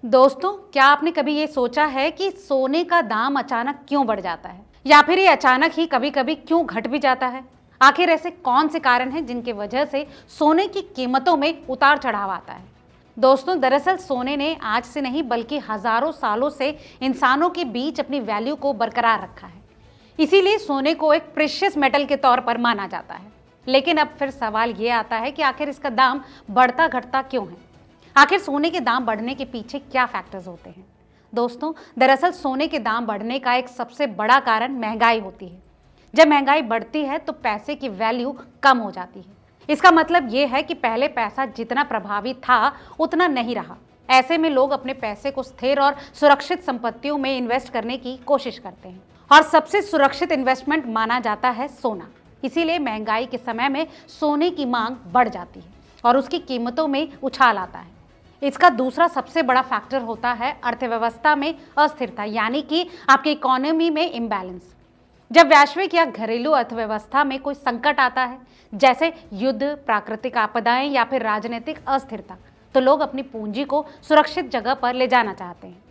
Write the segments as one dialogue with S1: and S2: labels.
S1: दोस्तों, क्या आपने कभी ये सोचा है कि सोने का दाम अचानक क्यों बढ़ जाता है, या फिर ये अचानक ही कभी कभी क्यों घट भी जाता है? आखिर ऐसे कौन से कारण हैं जिनकी वजह से सोने की कीमतों में उतार चढ़ाव आता है? दोस्तों, दरअसल सोने ने आज से नहीं बल्कि हजारों सालों से इंसानों के बीच अपनी वैल्यू को बरकरार रखा है। इसीलिए सोने को एक प्रेशियस मेटल के तौर पर माना जाता है। लेकिन अब फिर सवाल ये आता है कि आखिर इसका दाम बढ़ता घटता क्यों है? आखिर सोने के दाम बढ़ने के पीछे क्या फैक्टर्स होते हैं? दोस्तों, दरअसल सोने के दाम बढ़ने का एक सबसे बड़ा कारण महंगाई होती है। जब महंगाई बढ़ती है तो पैसे की वैल्यू कम हो जाती है। इसका मतलब ये है कि पहले पैसा जितना प्रभावी था उतना नहीं रहा। ऐसे में लोग अपने पैसे को स्थिर और सुरक्षित संपत्तियों में इन्वेस्ट करने की कोशिश करते हैं, और सबसे सुरक्षित इन्वेस्टमेंट माना जाता है सोना। इसीलिए महंगाई के समय में सोने की मांग बढ़ जाती है और उसकी कीमतों में उछाल आता है। इसका दूसरा सबसे बड़ा फैक्टर होता है अर्थव्यवस्था में अस्थिरता, यानी कि आपकी इकोनॉमी में इम्बैलेंस। जब वैश्विक या घरेलू अर्थव्यवस्था में कोई संकट आता है, जैसे युद्ध, प्राकृतिक आपदाएं या फिर राजनीतिक अस्थिरता, तो लोग अपनी पूंजी को सुरक्षित जगह पर ले जाना चाहते हैं।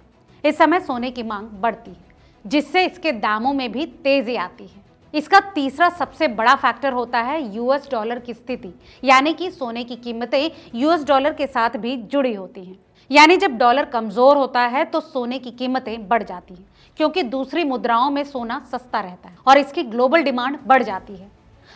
S1: इस समय सोने की मांग बढ़ती है, जिससे इसके दामों में भी तेजी आती है। इसका तीसरा सबसे बड़ा फैक्टर होता है यूएस डॉलर की स्थिति, यानी कि सोने की कीमतें यूएस डॉलर के साथ भी जुड़ी होती हैं। यानी जब डॉलर कमजोर होता है तो सोने की कीमतें बढ़ जाती हैं, क्योंकि दूसरी मुद्राओं में सोना सस्ता रहता है और इसकी ग्लोबल डिमांड बढ़ जाती है।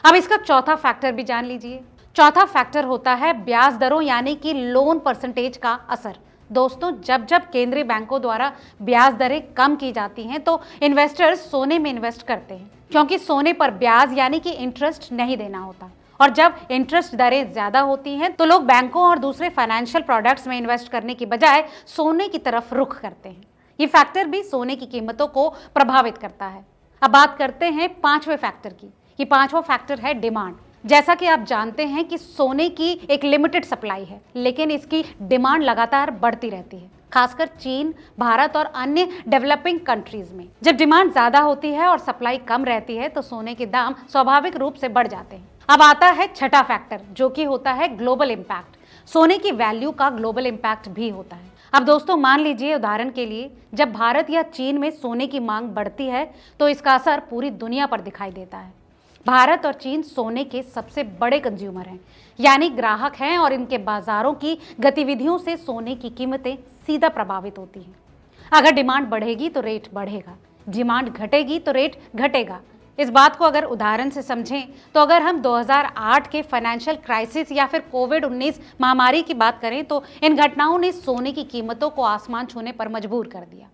S1: अब इसका चौथा फैक्टर भी जान लीजिए। चौथा फैक्टर होता है ब्याज दरों, यानी कि लोन परसेंटेज का असर। दोस्तों, जब जब केंद्रीय बैंकों द्वारा ब्याज दरें कम की जाती हैं तो इन्वेस्टर्स सोने में इन्वेस्ट करते हैं, क्योंकि सोने पर ब्याज यानी कि इंटरेस्ट नहीं देना होता। और जब इंटरेस्ट दरें ज्यादा होती हैं तो लोग बैंकों और दूसरे फाइनेंशियल प्रोडक्ट्स में इन्वेस्ट करने की बजाय सोने की तरफ रुख करते हैं। ये फैक्टर भी सोने की कीमतों को प्रभावित करता है। अब बात करते हैं पांचवें फैक्टर की। ये पांचवा फैक्टर है डिमांड। जैसा कि आप जानते हैं कि सोने की एक लिमिटेड सप्लाई है, लेकिन इसकी डिमांड लगातार बढ़ती रहती है, खासकर चीन, भारत और अन्य डेवलपिंग कंट्रीज में। जब डिमांड ज्यादा होती है और सप्लाई कम रहती है तो सोने के दाम स्वाभाविक रूप से बढ़ जाते हैं। अब आता है छठा फैक्टर, जो कि होता है ग्लोबल इम्पैक्ट। सोने की वैल्यू का ग्लोबल इम्पैक्ट भी होता है। अब दोस्तों, मान लीजिए उदाहरण के लिए, जब भारत या चीन में सोने की मांग बढ़ती है तो इसका असर पूरी दुनिया पर दिखाई देता है। भारत और चीन सोने के सबसे बड़े कंज्यूमर हैं, यानी ग्राहक हैं, और इनके बाजारों की गतिविधियों से सोने की कीमतें सीधा प्रभावित होती हैं। अगर डिमांड बढ़ेगी तो रेट बढ़ेगा, डिमांड घटेगी तो रेट घटेगा। इस बात को अगर उदाहरण से समझें तो अगर हम 2008 के फाइनेंशियल क्राइसिस या फिर कोविड-19 महामारी की बात करें तो इन घटनाओं ने सोने की कीमतों को आसमान छूने पर मजबूर कर दिया।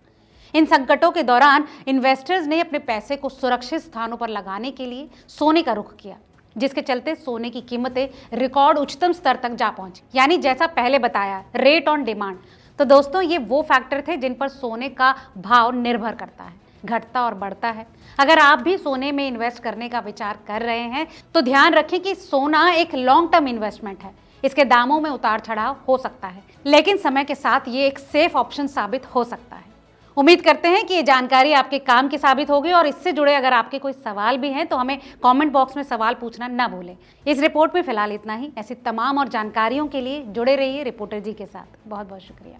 S1: इन संकटों के दौरान इन्वेस्टर्स ने अपने पैसे को सुरक्षित स्थानों पर लगाने के लिए सोने का रुख किया, जिसके चलते सोने की कीमतें रिकॉर्ड उच्चतम स्तर तक जा पहुंची। यानी जैसा पहले बताया, रेट ऑन डिमांड। तो दोस्तों, ये वो फैक्टर थे जिन पर सोने का भाव निर्भर करता है, घटता और बढ़ता है। अगर आप भी सोने में इन्वेस्ट करने का विचार कर रहे हैं तो ध्यान रखें कि सोना एक लॉन्ग टर्म इन्वेस्टमेंट है। इसके दामों में उतार चढ़ाव हो सकता है, लेकिन समय के साथ ये एक सेफ ऑप्शन साबित हो सकता है। उम्मीद करते हैं कि ये जानकारी आपके काम की साबित होगी, और इससे जुड़े अगर आपके कोई सवाल भी हैं तो हमें कमेंट बॉक्स में सवाल पूछना ना भूलें। इस रिपोर्ट में फिलहाल इतना ही। ऐसी तमाम और जानकारियों के लिए जुड़े रहिए रिपोर्टर जी के साथ। बहुत बहुत शुक्रिया।